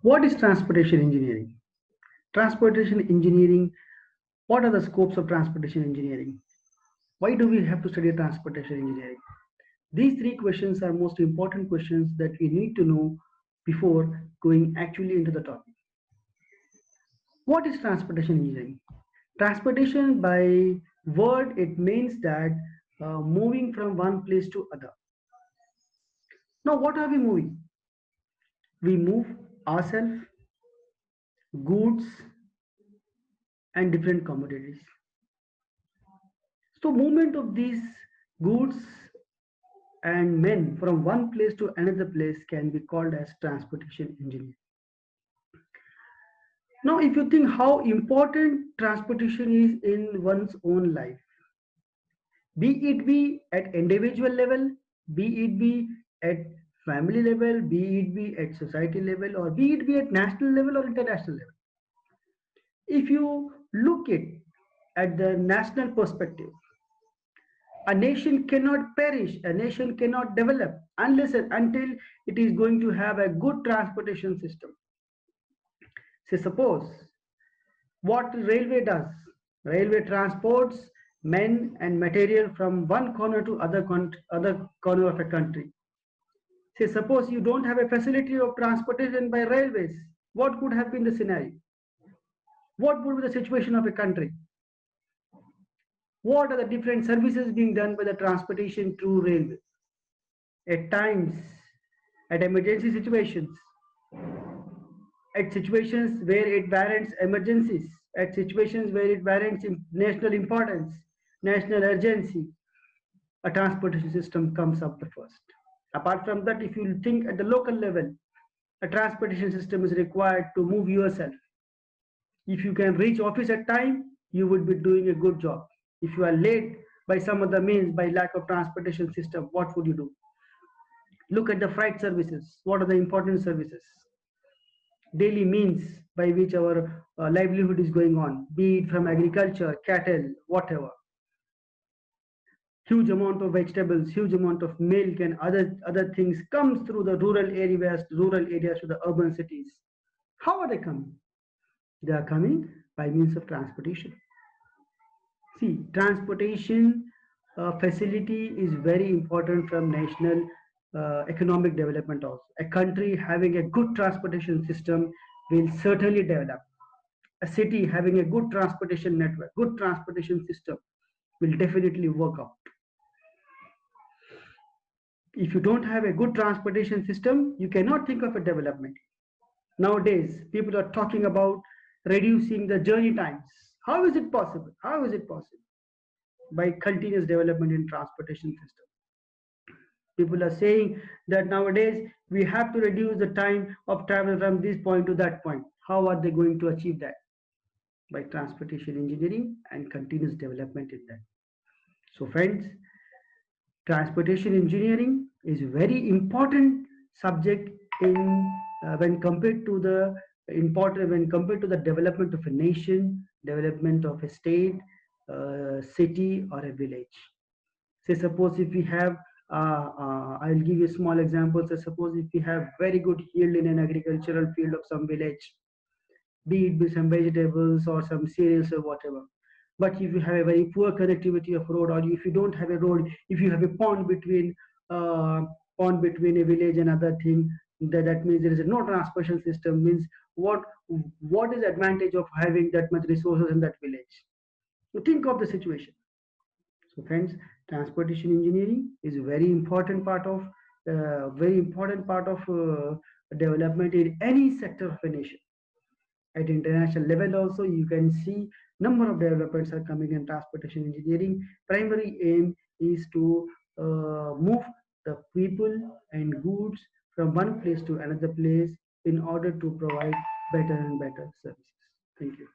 What is transportation engineering? Transportation engineering, what are the scopes of transportation engineering? Why do we have to study transportation engineering? These three questions are most important questions that we need to know before going actually into the topic. What is transportation engineering? Transportation by word, it means that moving from one place to other. Now, what are we moving? We move ourselves, goods, and different commodities. So movement of these goods and men from one place to another place can be called as transportation engineering. Now, if you think how important transportation is in one's own life, be it be at individual level, be it be at family level, be it be at society level, or be it be at national level or international level. If you look at the national perspective, a nation cannot perish, a nation cannot develop unless and until it is going to have a good transportation system. Say, suppose what railway does. Railway transports men and material from one corner to other corner of a country. Say, suppose you don't have a facility of transportation by railways. What could have been the scenario? What would be the situation of a country? What are the different services being done by the transportation through railway? At times, at emergency situations, at situations where it warrants emergencies, at situations where it warrants national importance, national urgency, a transportation system comes up the first. Apart from that, if you think at the local level, a transportation system is required to move yourself. If you can reach office at time, you would be doing a good job. If you are late by some other means, by lack of transportation system, what would you do? Look at the freight services. What are the important services? Daily means by which our livelihood is going on, be it from agriculture, cattle, whatever. Huge amount of vegetables, huge amount of milk and other things comes through the rural areas to the urban cities. How are they coming? They are coming by means of transportation. See, transportation facility is very important from national economic development also. A country having a good transportation system will certainly develop. A city having a good transportation network, good transportation system will definitely work out. If you don't have a good transportation system, you cannot think of a development. Nowadays, people are talking about reducing the journey times. How is it possible? How is it possible? By continuous development in transportation system. People are saying that nowadays we have to reduce the time of travel from this point to that point. How are they going to achieve that? By transportation engineering and continuous development in that. So friends, transportation engineering is a very important subject in when compared to the development of a nation, development of a state, city or a village. Say suppose if we have I'll give you a small example. So suppose if we have very good yield in an agricultural field of some village, be it be some vegetables or some cereals or whatever. But if you have a very poor connectivity of road, or if you don't have a road, if you have a uh, pond between a village and other thing, that means there is no transportation system. Means what is the advantage of having that much resources in that village? So think of the situation. So friends, transportation engineering is a very important part of development in any sector of a nation. At international level also, you can see number of developments are coming in transportation engineering. Primary aim is to move the people and goods from one place to another place in order to provide better and better services. Thank you.